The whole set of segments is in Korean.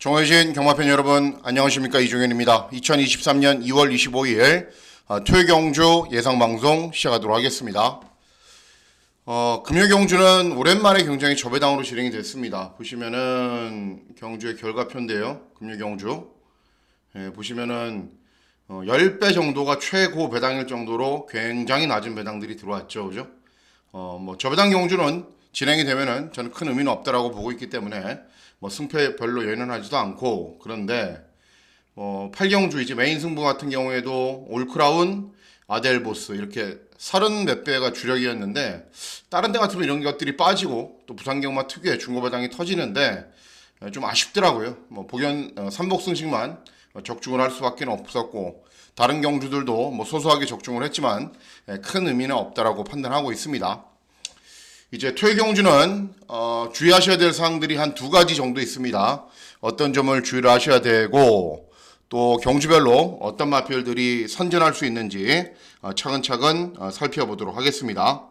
정해진 경마팬 여러분 안녕하십니까, 이종현입니다. 2023년 2월 25일 토요경주 예상방송 시작하도록 하겠습니다. 금요경주는 오랜만에 굉장히 저배당으로 진행이 됐습니다. 보시면은 경주의 결과표인데요. 금요경주 보시면은 10배 정도가 최고 배당일 정도로 굉장히 낮은 배당들이 들어왔죠. 그죠? 저배당 경주는 진행이 되면은 저는 큰 의미는 없다라고 보고 있기 때문에 승패에 별로 연연하지도 않고, 그런데 8경주 이제 메인 승부 같은 경우에도 올크라운, 아델보스 이렇게 30 몇 배가 주력이었는데, 다른 데 같으면 이런 것들이 빠지고 또 부산경마 특유의 중고배당이 터지는데 좀 아쉽더라고요. 복연 3복승식만 적중을 할 수밖에 없었고, 다른 경주들도 소소하게 적중을 했지만 큰 의미는 없다라고 판단하고 있습니다. 이제 토요경주는 주의하셔야 될 사항들이 한 두 가지 정도 있습니다. 어떤 점을 주의를 하셔야 되고, 또 경주별로 어떤 마필들이 선전할 수 있는지 차근차근 살펴보도록 하겠습니다.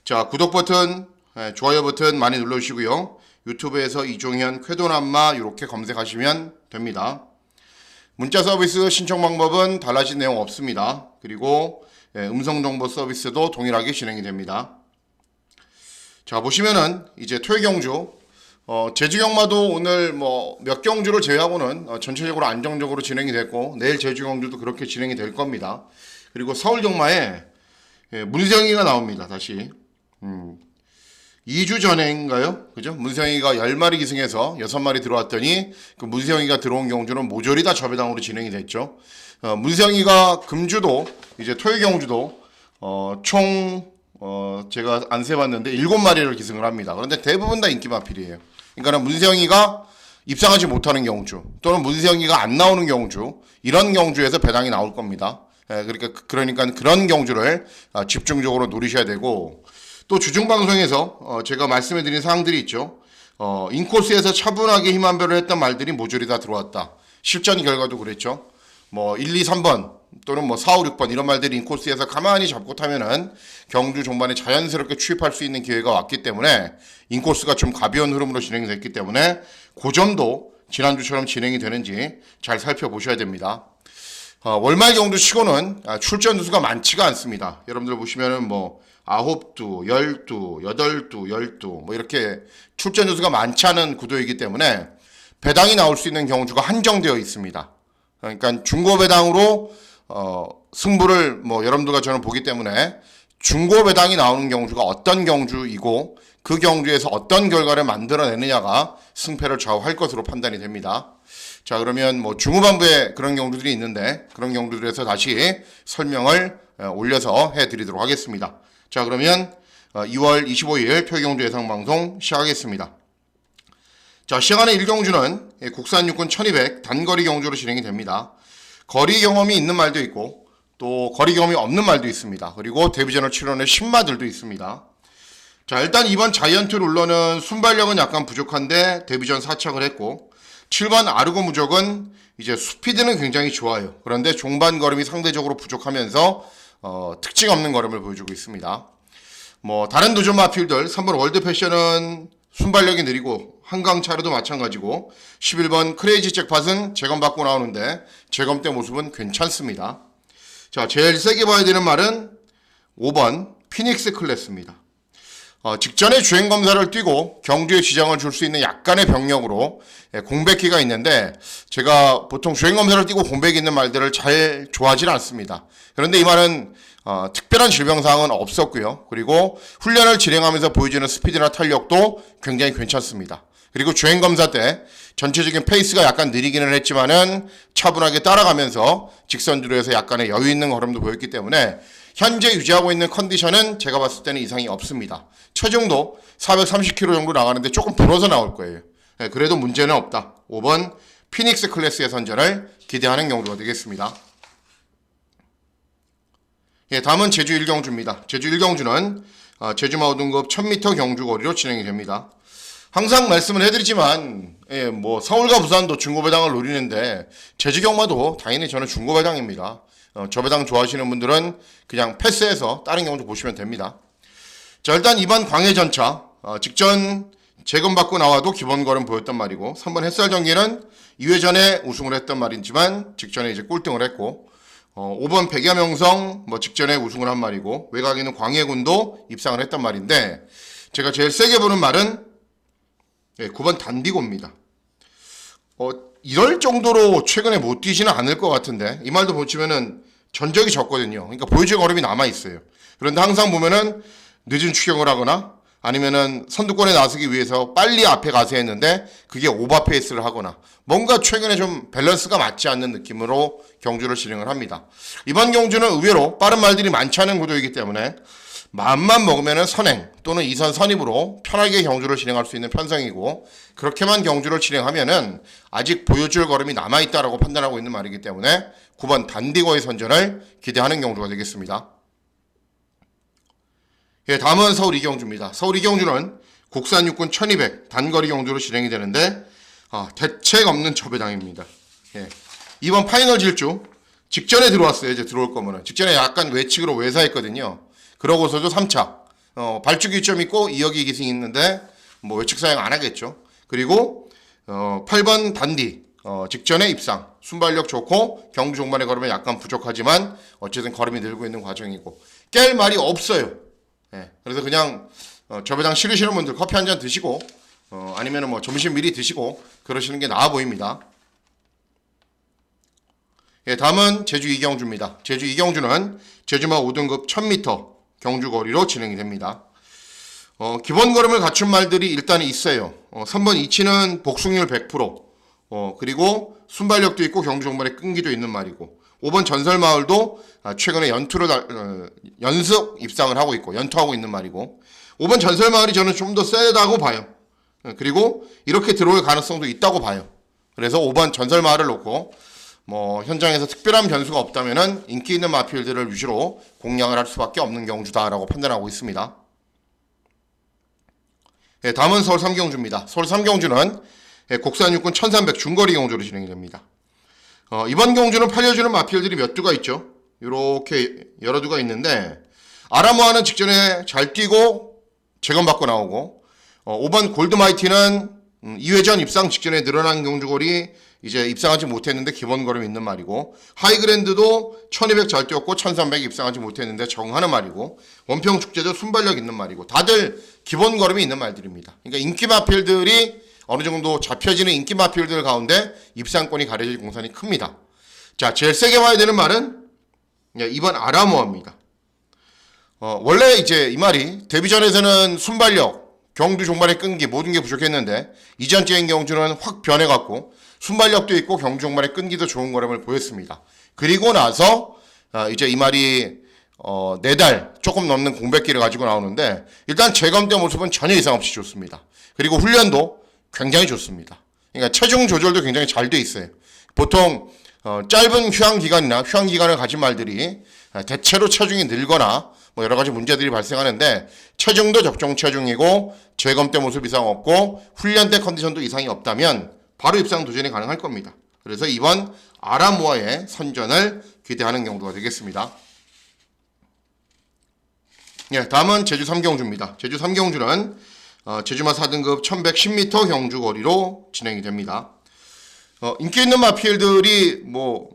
자, 구독 버튼, 좋아요 버튼 많이 눌러주시고요. 유튜브에서 이종현 쾌도남마 이렇게 검색하시면 됩니다. 문자 서비스 신청 방법은 달라진 내용 없습니다. 그리고 음성정보 서비스도 동일하게 진행이 됩니다. 자, 보시면은 이제 토요경주 제주경마도 오늘 몇 경주를 제외하고는 전체적으로 안정적으로 진행이 됐고, 내일 제주경주도 그렇게 진행이 될 겁니다. 그리고 서울경마에 문성이가 나옵니다. 다시 2주 전인가요? 그죠? 문성이가 10마리 기승해서 6마리 들어왔더니 그 문성이가 들어온 경주는 모조리 다 저배당으로 진행이 됐죠. 문성이가 금주도 이제 토요경주도 총 제가 안 세봤는데 7마리를 기승을 합니다. 그런데 대부분 다 인기 마필이에요. 그러니까 문세영이가 입상하지 못하는 경주, 또는 문세영이가 안 나오는 경주, 이런 경주에서 배당이 나올 겁니다. 그러니까 그런 경주를 집중적으로 노리셔야 되고, 또 주중방송에서 제가 말씀해드린 사항들이 있죠. 인코스에서 차분하게 힘한별을 했던 말들이 모조리 다 들어왔다. 실전 결과도 그랬죠. 1, 2, 3번 또는 4, 5, 6번 이런 말들이 인코스에서 가만히 잡고 타면은 경주 종반에 자연스럽게 추입할 수 있는 기회가 왔기 때문에 인코스가 좀 가벼운 흐름으로 진행이 됐기 때문에 그 점도 지난주처럼 진행이 되는지 잘 살펴보셔야 됩니다. 월말 경주 치고는 출전 두수가 많지가 않습니다. 여러분들 보시면은 9두, 10두, 8두, 10두 이렇게 출전 두수가 많지 않은 구도이기 때문에 배당이 나올 수 있는 경주가 한정되어 있습니다. 그러니까 중고배당으로 승부를 여러분들과 저는 보기 때문에 중고배당이 나오는 경주가 어떤 경주이고 그 경주에서 어떤 결과를 만들어내느냐가 승패를 좌우할 것으로 판단이 됩니다. 자, 그러면 중후반부에 그런 경주들이 있는데 그런 경주들에서 다시 설명을 올려서 해드리도록 하겠습니다. 자, 그러면 2월 25일 토요경주 예상방송 시작하겠습니다. 자, 시간의 1경주는 국산 육군 1200 단거리 경주로 진행이 됩니다. 거리 경험이 있는 말도 있고 또 거리 경험이 없는 말도 있습니다. 그리고 데뷔전을 치러낸 신마들도 있습니다. 자, 일단 이번 자이언트 룰러는 순발력은 약간 부족한데 데뷔전 4착을 했고, 7번 아르고 무적은 이제 스피드는 굉장히 좋아요. 그런데 종반 걸음이 상대적으로 부족하면서 특징 없는 걸음을 보여주고 있습니다. 다른 도전 마필들 3번 월드 패션은 순발력이 느리고 한강 차로도 마찬가지고, 11번 크레이지 잭팟은 재검 받고 나오는데 재검 때 모습은 괜찮습니다. 자, 제일 세게 봐야 되는 말은 5번 피닉스 클래스입니다. 직전에 주행검사를 뛰고 경주에 지장을 줄 수 있는 약간의 병력으로 공백기가 있는데, 제가 보통 주행검사를 뛰고 공백이 있는 말들을 잘 좋아하지는 않습니다. 그런데 이 말은 특별한 질병사항은 없었고요. 그리고 훈련을 진행하면서 보여주는 스피드나 탄력도 굉장히 괜찮습니다. 그리고 주행검사 때 전체적인 페이스가 약간 느리기는 했지만은 차분하게 따라가면서 직선주로에서 약간의 여유 있는 걸음도 보였기 때문에 현재 유지하고 있는 컨디션은 제가 봤을 때는 이상이 없습니다. 체중도 430kg 정도 나가는데 조금 불어서 나올 거예요. 그래도 문제는 없다. 5번 피닉스 클래스의 선전을 기대하는 경주가 되겠습니다. 다음은 제주 1경주입니다. 제주 1경주는 제주마을 등급 1000m 경주거리로 진행이 됩니다. 항상 말씀을 해드리지만 서울과 부산도 중고배당을 노리는데 제주경마도 당연히 저는 중고배당입니다. 저배당 좋아하시는 분들은 그냥 패스해서 다른 경주 보시면 됩니다. 자, 일단 이번 광해전차 직전 재검받고 나와도 기본 걸음 보였단 말이고 3번 햇살전기는 2회전에 우승을 했던 말이지만 직전에 이제 꼴등을 했고 5번 백야명성 뭐 직전에 우승을 한 말이고 외곽에는 광해군도 입상을 했단 말인데 제가 제일 세게 보는 말은 9번 단디고입니다. 이럴 정도로 최근에 못 뛰지는 않을 것 같은데 이 말도 보시면은 전적이 적거든요. 그러니까 보여줄 걸음이 남아 있어요. 그런데 항상 보면은 늦은 추격을 하거나 아니면은 선두권에 나서기 위해서 빨리 앞에 가서 했는데 그게 오버페이스를 하거나 뭔가 최근에 좀 밸런스가 맞지 않는 느낌으로 경주를 진행을 합니다. 이번 경주는 의외로 빠른 말들이 많지 않은 구도이기 때문에 마음만 먹으면은 선행 또는 2선 선입으로 편하게 경주를 진행할 수 있는 편성이고 그렇게만 경주를 진행하면은 아직 보여줄 걸음이 남아있다라고 판단하고 있는 말이기 때문에 9번 단디고의 선전을 기대하는 경주가 되겠습니다. 다음은 서울 이경주입니다. 서울 이경주는 국산 육군 1200 단거리 경주로 진행이 되는데 대책 없는 저배당입니다. 이번 파이널 질주 직전에 들어왔어요. 이제 들어올 거면은 직전에 약간 외측으로 외사했거든요. 그러고서도 3차 발주기 점 있고 2여기 기승이 있는데 뭐 외측 사용 안 하겠죠. 그리고 8번 단디 직전에 입상 순발력 좋고 경주 종반에 걸으면 약간 부족하지만 어쨌든 걸음이 늘고 있는 과정이고 깰 말이 없어요. 그래서 그냥 저배당 싫으시는 분들 커피 한 잔 드시고 아니면은 뭐 점심 미리 드시고 그러시는 게 나아 보입니다. 다음은 제주 이경주입니다. 제주 이경주는 제주마 5등급 1000m 경주 거리로 진행이 됩니다. 기본 걸음을 갖춘 말들이 일단 있어요. 3번 이치는 복숭이율 100%, 그리고 순발력도 있고 경주 종반에 끈기도 있는 말이고 5번 전설마을도 최근에 연습 입상을 하고 있고 연투하고 있는 말이고 5번 전설마을이 저는 좀 더 세다고 봐요. 그리고 이렇게 들어올 가능성도 있다고 봐요. 그래서 5번 전설마을을 놓고 뭐 현장에서 특별한 변수가 없다면은 인기 있는 마필들을 위주로 공략을 할 수밖에 없는 경주다라고 판단하고 있습니다. 다음은 서울 3경주입니다. 서울 3경주는 국산 육군 1300 중거리 경주로 진행이 됩니다. 이번 경주는 팔려주는 마필들이 몇 두가 있죠. 이렇게 여러 두가 있는데 아라모아는 직전에 잘 뛰고 재검받고 나오고 5번 골드마이티는 2회전 입상 직전에 늘어난 경주거리 이제 입상하지 못했는데 기본 걸음이 있는 말이고 하이그랜드도 1200 잘 뛰었고 1300 입상하지 못했는데 적응하는 말이고 원평축제도 순발력 있는 말이고 다들 기본 걸음이 있는 말들입니다. 그러니까 인기 마필들이 어느 정도 잡혀지는 인기 마필들 가운데 입상권이 가려질 공산이 큽니다. 자, 제일 세게 봐야 되는 말은 2번 아라모아입니다. 원래 이제 이 말이 데뷔전에서는 순발력, 경주 종반의 끈기 모든 게 부족했는데 이전 주행 경주는 확 변해갖고 순발력도 있고 경주 종반의 끈기도 좋은 걸음을 보였습니다. 그리고 나서 이제 이 말이 4달 조금 넘는 공백기를 가지고 나오는데 일단 재검 때 모습은 전혀 이상 없이 좋습니다. 그리고 훈련도 굉장히 좋습니다. 그러니까 체중 조절도 굉장히 잘 돼 있어요. 보통 짧은 휴양 기간이나 휴양 기간을 가진 말들이 대체로 체중이 늘거나 뭐 여러 가지 문제들이 발생하는데 체중도 적정 체중이고 재검 때 모습 이상 없고 훈련 때 컨디션도 이상이 없다면 바로 입상 도전이 가능할 겁니다. 그래서 이번 아라모아의 선전을 기대하는 경우가 되겠습니다. 다음은 제주 3경주입니다. 제주 3경주는 제주마 4등급 1110m 경주 거리로 진행이 됩니다. 인기 있는 마필들이 뭐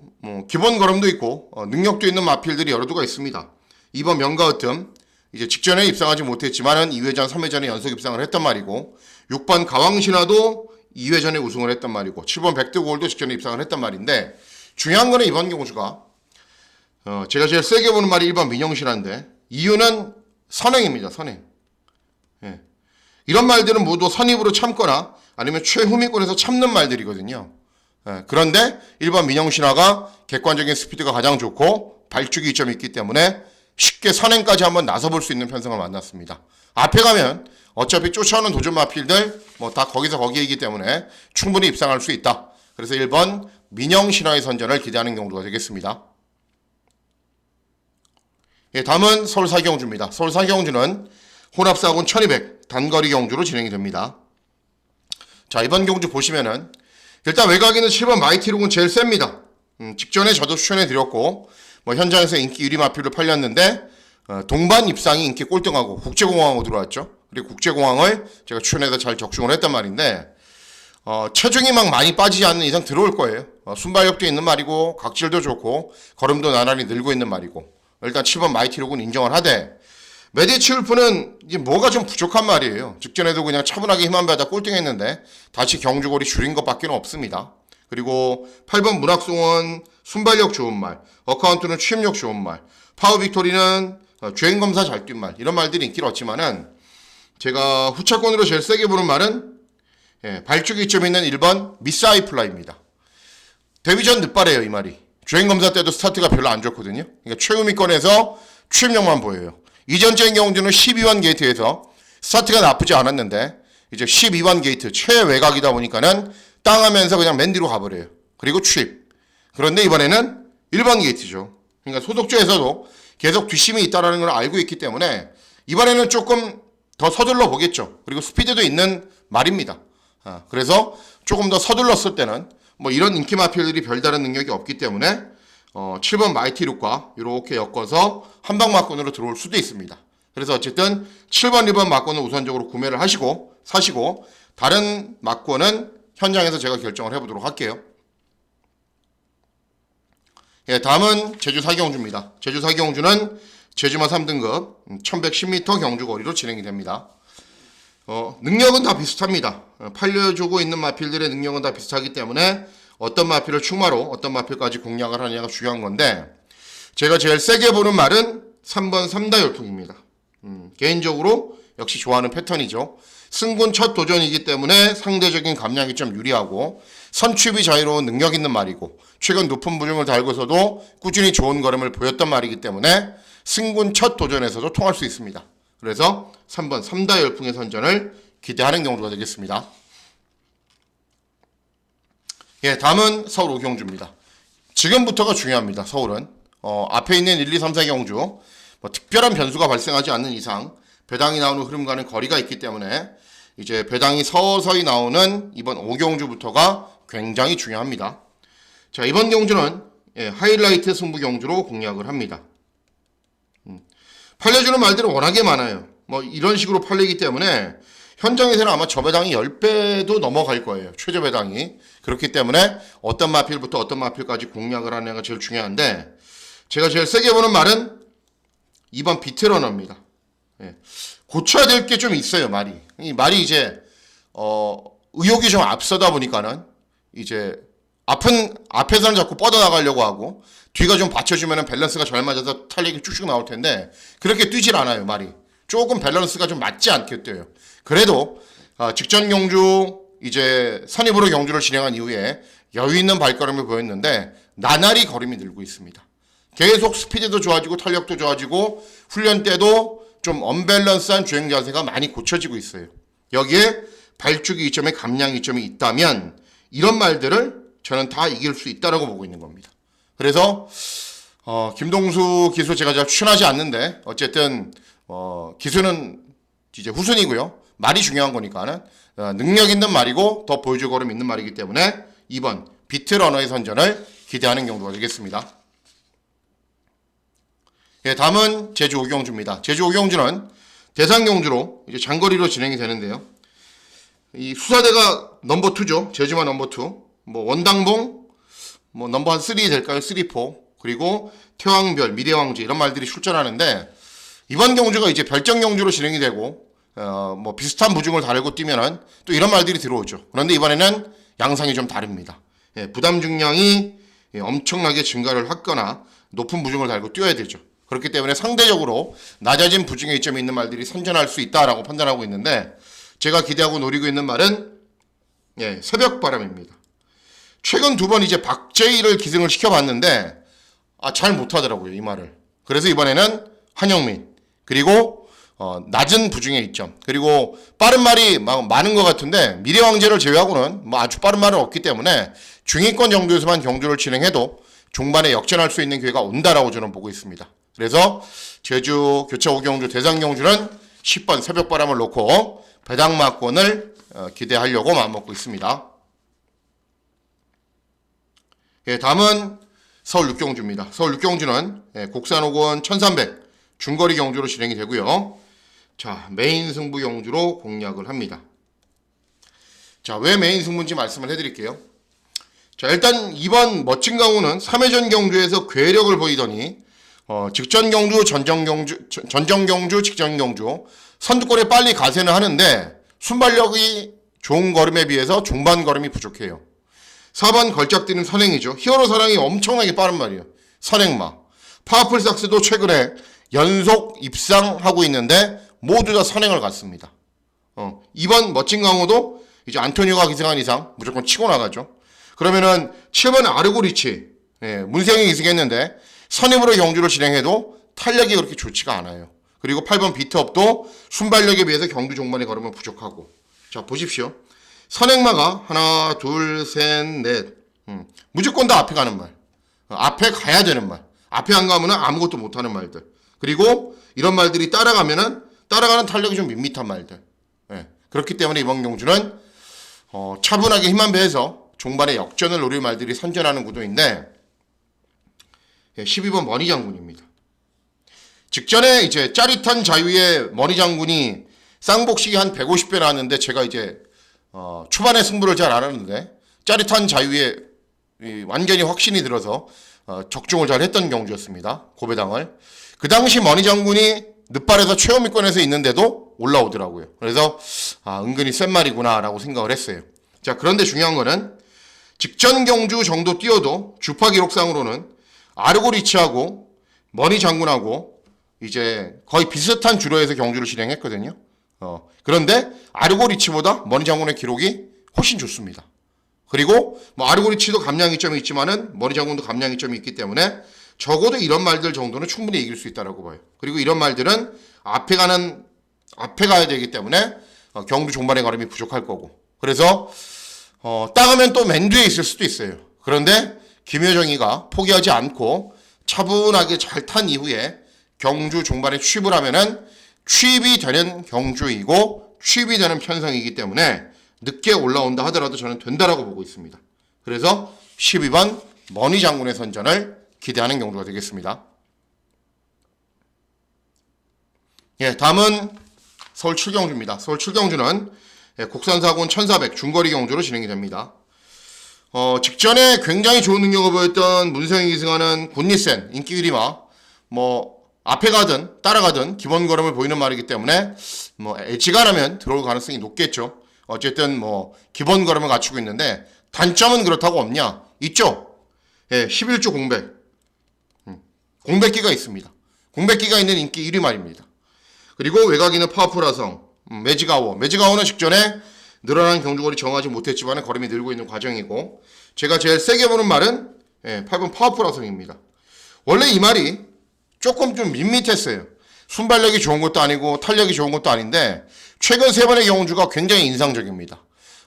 기본 걸음도 있고 능력도 있는 마필들이 여러 두가 있습니다. 2번 명가으뜸 이제 직전에 입상하지 못했지만은 2회전 3회전에 연속 입상을 했단 말이고 6번 가왕신화도 2회전에 우승을 했단 말이고 7번 백두골도 직전에 입상을 했단 말인데 중요한 거는 이번 경주가 제가 제일 세게 보는 말이 1번 민영신화인데 이유는 선행입니다. 선행. 이런 말들은 모두 선입으로 참거나 아니면 최후미권에서 참는 말들이거든요. 그런데 1번 민영신화가 객관적인 스피드가 가장 좋고 발주기 이점이 있기 때문에 쉽게 선행까지 한번 나서볼 수 있는 편성을 만났습니다. 앞에 가면 어차피 쫓아오는 도전 마필들 뭐 다 거기서 거기이기 때문에 충분히 입상할 수 있다. 그래서 1번 민영신화의 선전을 기대하는 경우가 되겠습니다. 다음은 서울 4경주입니다. 서울 4경주는 혼합사군 1200 단거리 경주로 진행이 됩니다. 자, 이번 경주 보시면은 일단 외곽에는 7번 마이티룩은 제일 셉니다. 직전에 저도 추천해 드렸고 뭐 현장에서 인기 유리 마필로 팔렸는데 동반 입상이 인기 꼴등하고 국제공항하고 들어왔죠. 그리고 국제공항을 제가 추천해서 잘 적중을 했단 말인데 체중이 막 많이 빠지지 않는 이상 들어올 거예요. 순발력도 있는 말이고 각질도 좋고 걸음도 나란히 늘고 있는 말이고 일단 7번 마이티룩은 인정을 하되 메디치울프는 이게 뭐가 좀 부족한 말이에요. 직전에도 그냥 차분하게 힘 안 받아 꼴등했는데 다시 경주골이 줄인 것밖에 없습니다. 그리고 8번 문학송은 순발력 좋은 말, 어카운트는 취임력 좋은 말, 파워 빅토리는 주행검사 잘 뛴 말, 이런 말들이 인기를 얻지만은 제가 후차권으로 제일 세게 보는 말은 발주기 점 있는 1번 미스아이 플라이입니다. 데뷔 전 늦바래요 이 말이. 주행검사 때도 스타트가 별로 안 좋거든요. 그러니까 최후위권에서 취임력만 보여요. 이전적인 경주는 12번 게이트에서 스타트가 나쁘지 않았는데 이제 12번 게이트 최외곽이다 보니까는 땅하면서 그냥 맨 뒤로 가버려요. 그리고 취입. 그런데 이번에는 1번 게이트죠. 그러니까 소속주에서도 계속 뒷심이 있다는 걸 알고 있기 때문에 이번에는 조금 더 서둘러 보겠죠. 그리고 스피드도 있는 말입니다. 그래서 조금 더 서둘렀을 때는 뭐 이런 인기 마필들이 별다른 능력이 없기 때문에 7번 마이티룩과 이렇게 엮어서 한방마권으로 들어올 수도 있습니다. 그래서 어쨌든 7번, 1번 마권을 우선적으로 구매를 하시고 사시고 다른 마권은 현장에서 제가 결정을 해보도록 할게요. 예, 다음은 제주 4경주입니다. 제주 4경주는 제주마 3등급 1110m 경주거리로 진행이 됩니다. 능력은 다 비슷합니다. 팔려주고 있는 마필들의 능력은 다 비슷하기 때문에 어떤 마필을 충마로 어떤 마필까지 공략을 하느냐가 중요한 건데 제가 제일 세게 보는 말은 3번 3다 열풍입니다. 개인적으로 역시 좋아하는 패턴이죠. 승군 첫 도전이기 때문에 상대적인 감량이 좀 유리하고 선취비 자유로운 능력 있는 말이고 최근 높은 부중을 달고서도 꾸준히 좋은 걸음을 보였던 말이기 때문에 승군 첫 도전에서도 통할 수 있습니다. 그래서 3번 3다 열풍의 선전을 기대하는 경우가 되겠습니다. 예, 다음은 서울 5경주입니다. 지금부터가 중요합니다. 서울은 앞에 있는 1, 2, 3, 4경주 뭐 특별한 변수가 발생하지 않는 이상 배당이 나오는 흐름과는 거리가 있기 때문에 이제 배당이 서서히 나오는 이번 5경주부터가 굉장히 중요합니다. 자, 이번 경주는 하이라이트 승부 경주로 공략을 합니다. 팔려주는 말들은 워낙에 많아요. 뭐 이런 식으로 팔리기 때문에 현장에서는 아마 저 배당이 10배도 넘어갈 거예요. 최저 배당이. 그렇기 때문에 어떤 마필부터 어떤 마필까지 공략을 하느냐가 제일 중요한데 제가 제일 세게 보는 말은 2번 비트러너입니다. 고쳐야 될 게 좀 있어요, 말이. 이 말이 이제 의욕이 좀 앞서다 보니까는 이제 앞에서는 자꾸 뻗어나가려고 하고 뒤가 좀 받쳐주면 밸런스가 잘 맞아서 탄력이 쭉쭉 나올 텐데 그렇게 뛰질 않아요, 말이. 조금 밸런스가 좀 맞지 않게 뛰어요. 그래도 직전 경주 이제 선입으로 경주를 진행한 이후에 여유 있는 발걸음을 보였는데 나날이 걸음이 늘고 있습니다. 계속 스피드도 좋아지고 탄력도 좋아지고 훈련 때도 좀 언밸런스한 주행 자세가 많이 고쳐지고 있어요. 여기에 발주기 이점에 감량 이점이 있다면 이런 말들을 저는 다 이길 수 있다라고 보고 있는 겁니다. 그래서 김동수 기수 제가 잘 추천하지 않는데 어쨌든 기수는 이제 후순이고요. 말이 중요한 거니까는 능력 있는 말이고 더 보여줄 걸음 있는 말이기 때문에 2번 비트러너의 선전을 기대하는 경우가 되겠습니다. 예, 다음은 제주 5경주입니다. 제주 5경주는 대상경주로 이제 장거리로 진행이 되는데요. 이 수사대가 넘버 2죠. 제주마 넘버 2. 뭐 원당봉, 뭐 넘버 3 될까요? 3, 4. 그리고 태왕별, 미래왕제 이런 말들이 출전하는데 이번 경주가 이제 별정 경주로 진행이 되고 뭐 비슷한 부중을 달고 뛰면은 또 이런 말들이 들어오죠. 그런데 이번에는 양상이 좀 다릅니다. 예, 부담 중량이 엄청나게 증가를 하거나 높은 부중을 달고 뛰어야 되죠. 그렇기 때문에 상대적으로 낮아진 부중의 이점이 있는 말들이 선전할 수 있다라고 판단하고 있는데 제가 기대하고 노리고 있는 말은 새벽바람입니다. 최근 2번 이제 박재희를 기승을 시켜봤는데 잘 못하더라고요, 이 말을. 그래서 이번에는 한영민 그리고 낮은 부중의 이점 그리고 빠른 말이 많은 것 같은데 미래왕제를 제외하고는 뭐 아주 빠른 말은 없기 때문에 중위권 정도에서만 경주를 진행해도 종반에 역전할 수 있는 기회가 온다라고 저는 보고 있습니다. 그래서 제주 교차 5경주 대상경주는 10번 새벽바람을 놓고 배당마권을 기대하려고 마음먹고 있습니다. 예, 다음은 서울 6경주입니다. 서울 6경주는 곡산 5권 1300 중거리 경주로 진행이 되고요. 자, 메인 승부 경주로 공략을 합니다. 자, 왜 메인 승부인지 말씀을 해드릴게요. 자, 일단 이번 멋진 강호는 3회전 경주에서 괴력을 보이더니 직전 경주, 전전 경주, 직전 경주 선두권에 빨리 가세는 하는데 순발력이 좋은 걸음에 비해서 중반 걸음이 부족해요. 4번 걸작뛰는 선행이죠. 히어로 사랑이 엄청나게 빠른 말이에요. 선행마. 파워풀삭스도 최근에 연속 입상하고 있는데 모두 다 선행을 갔습니다. 이번 멋진 강호도 이제 안토니오가 기승한 이상 무조건 치고 나가죠. 그러면은 7번 아르고리치, 문세영이 기승했는데 선임으로 경주를 진행해도 탄력이 그렇게 좋지가 않아요. 그리고 8번 비트업도 순발력에 비해서 경주 종반의 걸음은 부족하고. 자, 보십시오. 선행마가 하나, 둘, 셋, 넷. 무조건 다 앞에 가는 말. 앞에 가야 되는 말. 앞에 안 가면은 아무것도 못하는 말들. 그리고 이런 말들이 따라가면은 따라가는 탄력이 좀 밋밋한 말들. 그렇기 때문에 이번 경주는 차분하게 힘만 배해서 종반의 역전을 노릴 말들이 선전하는 구도인데 12번 머니 장군입니다. 직전에 이제 짜릿한 자유의 머니 장군이 쌍복식이 한 150배 나왔는데 제가 이제 초반에 승부를 잘 안 하는데 짜릿한 자유에 완전히 확신이 들어서 적중을 잘 했던 경주였습니다. 고배당을. 그 당시 머니 장군이 늦발에서 최후위권에서 있는데도 올라오더라고요. 그래서 은근히 센 말이구나 라고 생각을 했어요. 자, 그런데 중요한 거는 직전 경주 정도 뛰어도 주파 기록상으로는 아르고리치하고 머니 장군하고 이제 거의 비슷한 주로에서 경주를 진행했거든요. 그런데 아르고리치보다 머니 장군의 기록이 훨씬 좋습니다. 그리고 뭐 아르고리치도 감량이점이 있지만은 머니 장군도 감량이점이 있기 때문에 적어도 이런 말들 정도는 충분히 이길 수 있다라고 봐요. 그리고 이런 말들은 앞에 가야 되기 때문에 경주 종반의 걸음이 부족할 거고. 그래서 따가면 또 맨 뒤에 있을 수도 있어요. 그런데 김효정이가 포기하지 않고 차분하게 잘 탄 이후에 경주 종반에 취입을 하면은 취입이 되는 경주이고 취입이 되는 편성이기 때문에 늦게 올라온다 하더라도 저는 된다라고 보고 있습니다. 그래서 12번 머니 장군의 선전을 기대하는 경주가 되겠습니다. 다음은 서울 7경주입니다. 서울 7경주는 국산사고는 1400 중거리 경주로 진행이 됩니다. 직전에 굉장히 좋은 능력을 보였던 문세영이 기승하는 굿니센 인기 1위마 앞에 가든 따라가든 기본 걸음을 보이는 말이기 때문에 엣지가라면 들어올 가능성이 높겠죠. 어쨌든 기본 걸음을 갖추고 있는데 단점은 그렇다고 없냐? 있죠. 11조 공백. 공백기가 있습니다. 공백기가 있는 인기 1위 말입니다. 그리고 외곽이는 파워풀화성, 매직아워는 직전에 늘어난 경주거리 정하지 못했지만 걸음이 늘고 있는 과정이고 제가 제일 세게 보는 말은 8번 파워풀화성입니다. 원래 이 말이 조금 좀 밋밋했어요. 순발력이 좋은 것도 아니고 탄력이 좋은 것도 아닌데 최근 3번의 경주가 굉장히 인상적입니다.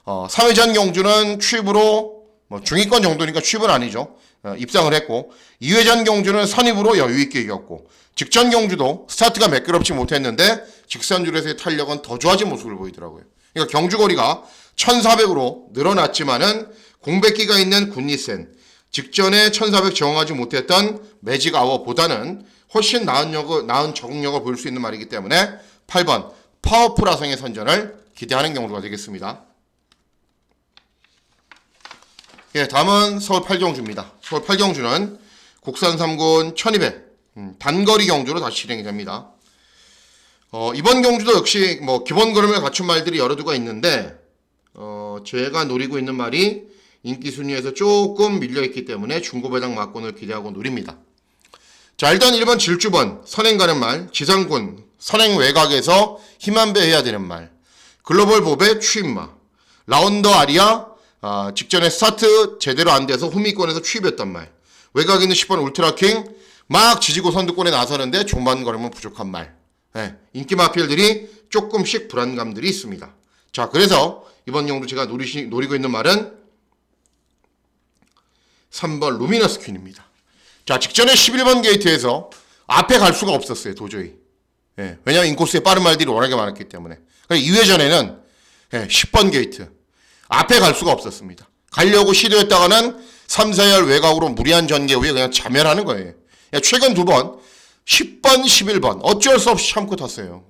3회전 경주는 취입으로 중위권 정도니까 취입은 아니죠. 입상을 했고 2회전 경주는 선입으로 여유있게 이겼고 직전 경주도 스타트가 매끄럽지 못했는데 직선줄에서의 탄력은 더 좋아진 모습을 보이더라고요. 그러니까 경주거리가 1400으로 늘어났지만은 공백기가 있는 굿니센 직전에 1400 정하지 못했던 매직아워보다는 훨씬 나은 적응력을 보일 수 있는 말이기 때문에 8번 파워풀화성의 선전을 기대하는 경주가 되겠습니다. 다음은 서울 8경주입니다. 서울 8경주는 국산 3군 1200 단거리 경주로 다시 진행이 됩니다. 이번 경주도 역시 기본 걸음을 갖춘 말들이 여러 두가 있는데 제가 노리고 있는 말이 인기 순위에서 조금 밀려있기 때문에 중고배당 막권을 기대하고 노립니다. 자, 일단 1번 질주번 선행 가는 말, 지상군 선행 외곽에서 힘 한 배 해야 되는 말, 글로벌 보배 취입마, 라운더 아리아 직전에 스타트 제대로 안 돼서 후미권에서 취입했단 말, 외곽에 있는 10번 울트라킹 막 지지고 선두권에 나서는데 종반 걸음은 부족한 말. 인기 마필들이 조금씩 불안감들이 있습니다. 자, 그래서 이번 경도 제가 노리고 있는 말은 3번 루미너스 퀸입니다. 자, 직전에 11번 게이트에서 앞에 갈 수가 없었어요, 도저히. 왜냐하면 인코스에 빠른 말들이 워낙에 많았기 때문에. 2회전에는 10번 게이트 앞에 갈 수가 없었습니다. 가려고 시도했다가는 3, 4열 외곽으로 무리한 전개 후에 그냥 자멸하는 거예요. 최근 2번 10번, 11번 어쩔 수 없이 참고 탔어요.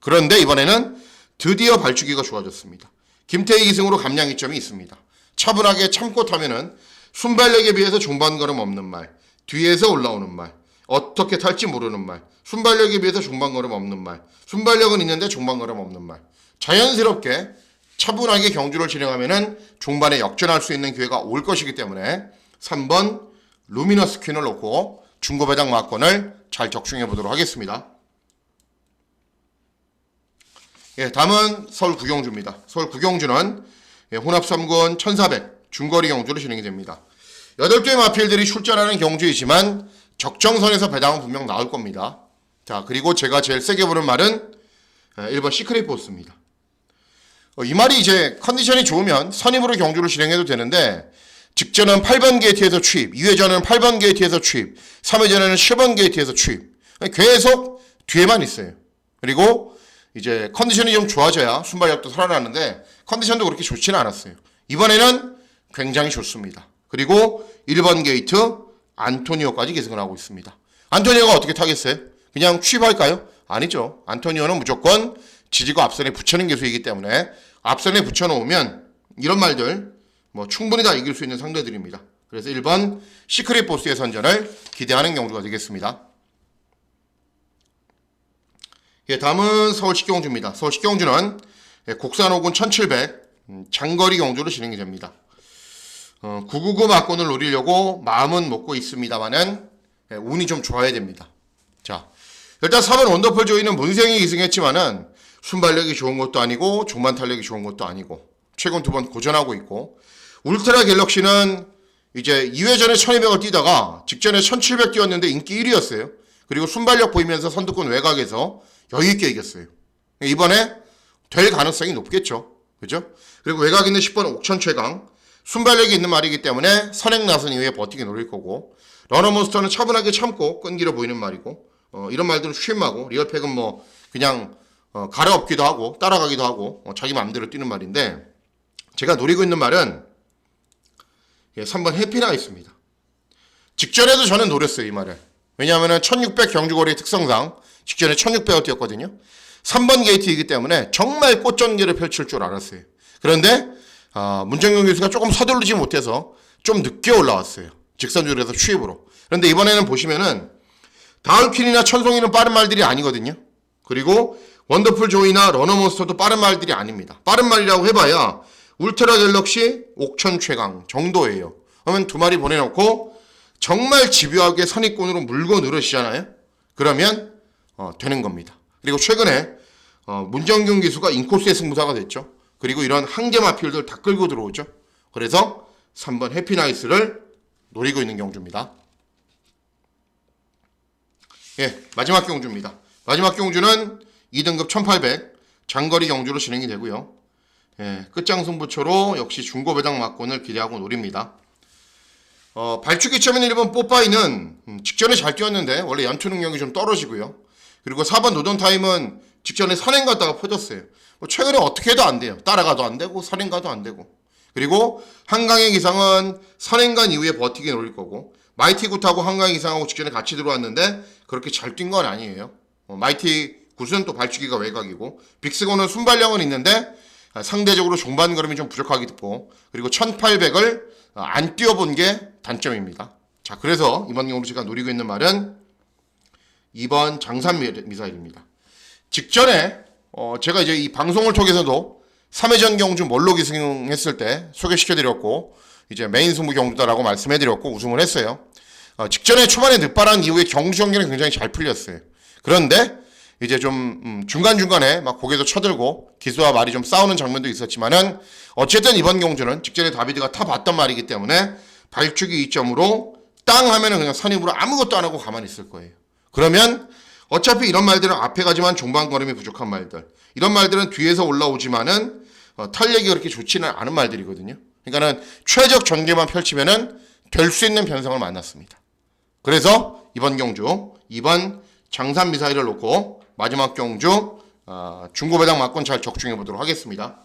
그런데 이번에는 드디어 발주기가 좋아졌습니다. 김태희 기승으로 감량이점이 있습니다. 차분하게 참고 타면은 순발력에 비해서 중반걸음 없는 말, 뒤에서 올라오는 말, 어떻게 탈지 모르는 말, 순발력에 비해서 중반걸음 없는 말, 순발력은 있는데 중반걸음 없는 말. 자연스럽게 차분하게 경주를 진행하면은 중반에 역전할 수 있는 기회가 올 것이기 때문에 3번 루미너스 퀸을 놓고 중고배당 막권을 잘 적중해 보도록 하겠습니다. 예, 다음은 서울 구경주입니다. 서울 구경주는 혼합 3군 1400 중거리 경주로 진행이 됩니다. 8개의 마필들이 출전하는 경주이지만 적정선에서 배당은 분명 나올 겁니다. 자, 그리고 제가 제일 세게 보는 말은 1번 시크릿 보스입니다. 이 말이 이제 컨디션이 좋으면 선임으로 경주를 진행해도 되는데 직전은 8번 게이트에서 취입, 2회전은 8번 게이트에서 취입, 3회전에는 10번 게이트에서 취입. 계속 뒤에만 있어요. 그리고 이제 컨디션이 좀 좋아져야 순발력도 살아나는데 컨디션도 그렇게 좋지는 않았어요. 이번에는 굉장히 좋습니다. 그리고 1번 게이트 안토니오까지 계승을 하고 있습니다. 안토니오가 어떻게 타겠어요? 그냥 취입할까요? 아니죠. 안토니오는 무조건 지지고 앞선에 붙여놓은 기수이기 때문에 앞선에 붙여놓으면 이런 말들 충분히 다 이길 수 있는 상대들입니다. 그래서 1번 시크릿 보스의 선전을 기대하는 경주가 되겠습니다. 예, 다음은 서울시 경주입니다. 서울시 경주는 곡산 5군 1700 장거리 경주로 진행이 됩니다. 999 막권을 노리려고 마음은 먹고 있습니다만은 운이 좀 좋아야 됩니다. 자, 일단 4번 원더풀 조이는 문생이 기승했지만은 순발력이 좋은 것도 아니고 중반 탄력이 좋은 것도 아니고 최근 2번 고전하고 있고 울트라 갤럭시는 이제 2회전에 1200을 뛰다가 직전에 1700 뛰었는데 인기 1위였어요. 그리고 순발력 보이면서 선두권 외곽에서 여유있게 이겼어요. 이번에 될 가능성이 높겠죠. 그죠? 그리고 외곽에 있는 10번 옥천 최강 순발력이 있는 말이기 때문에 선행 나선 이후에 버티기 노릴 거고 러너몬스터는 차분하게 참고 끈기로 보이는 말이고 이런 말들은 쉼하고 리얼팩은 그냥 갈아엎기도 하고 따라가기도 하고 자기 마음대로 뛰는 말인데 제가 노리고 있는 말은 3번 해피나이스입니다. 직전에도 저는 노렸어요. 이 말을. 왜냐하면 1600 경주거리의 특성상 직전에 1600을 뛰었거든요. 3번 게이트이기 때문에 정말 꽃전개를 펼칠 줄 알았어요. 그런데 문정경 교수가 조금 서두르지 못해서 좀 늦게 올라왔어요. 직선줄에서 취입으로. 그런데 이번에는 보시면은 다울퀸이나 천송이는 빠른 말들이 아니거든요. 그리고 원더풀 조이나 러너몬스터도 빠른 말들이 아닙니다. 빠른 말이라고 해봐야 울트라 갤럭시, 옥천 최강 정도예요. 그러면 2마리 보내놓고 정말 집요하게 선입권으로 물고 늘으시잖아요. 그러면 되는 겁니다. 그리고 최근에 문정균 기수가 인코스의 승부사가 됐죠. 그리고 이런 한계 마필들 다 끌고 들어오죠. 그래서 3번 해피나이스를 노리고 있는 경주입니다. 예, 마지막 경주입니다. 마지막 경주는 2등급 1800 장거리 경주로 진행이 되고요. 예, 끝장 승부처로 역시 중고배당 막권을 기대하고 노립니다. 발주기 처음에는 1번 뽀빠이는 직전에 잘 뛰었는데 원래 연투 능력이 좀 떨어지고요. 그리고 4번 노던타임은 직전에 선행 갔다가 퍼졌어요. 최근에 어떻게 해도 안 돼요. 따라가도 안 되고 선행 가도 안 되고. 그리고 한강의 기상은 선행 간 이후에 버티기 노릴 거고 마이티 굿하고 한강의 기상하고 직전에 같이 들어왔는데 그렇게 잘 뛴 건 아니에요. 마이티 굿은 또 발주기가 외곽이고 빅스고는 순발력은 있는데 상대적으로 중반 걸음이 좀 부족하기도 그리고 1800을 안 뛰어본 게 단점입니다. 자, 그래서 이번 경우로 제가 노리고 있는 말은 2번 장산 미사일입니다. 직전에 제가 이제 이 방송을 통해서도 3회전 경주 몰로 기승했을 때 소개시켜드렸고 이제 메인 승부 경주다라고 말씀해드렸고 우승을 했어요. 직전에 초반에 늦바란 이후에 경주 경기는 굉장히 잘 풀렸어요. 그런데 이제 좀 중간중간에 막 고개도 쳐들고 기수와 말이 좀 싸우는 장면도 있었지만은 어쨌든 이번 경주는 직전에 다비드가 타봤던 말이기 때문에 발주기 2점으로 땅 하면은 그냥 선입으로 아무것도 안 하고 가만히 있을 거예요. 그러면 어차피 이런 말들은 앞에 가지만 중반 걸음이 부족한 말들, 이런 말들은 뒤에서 올라오지만은 탄력이 그렇게 좋지는 않은 말들이거든요. 그러니까는 최적 전개만 펼치면은 될 수 있는 변성을 만났습니다. 그래서 이번 경주 2번 장산 미사일을 놓고 마지막 경주 중고배당 막권 잘 적중해 보도록 하겠습니다.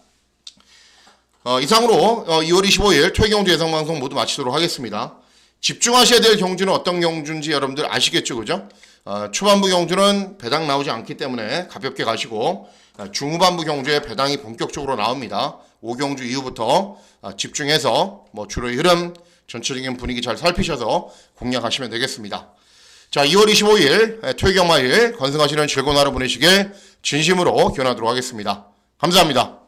이상으로 2월 25일 토요경주 예상방송 모두 마치도록 하겠습니다. 집중하셔야 될 경주는 어떤 경주인지 여러분들 아시겠죠, 그죠? 초반부 경주는 배당 나오지 않기 때문에 가볍게 가시고 중후반부 경주에 배당이 본격적으로 나옵니다. 5경주 이후부터 집중해서 뭐 주로의 흐름, 전체적인 분위기 잘 살피셔서 공략하시면 되겠습니다. 자, 2월 25일 토요일 경마일 건승하시는 즐거운 하루 보내시길 진심으로 기원하도록 하겠습니다. 감사합니다.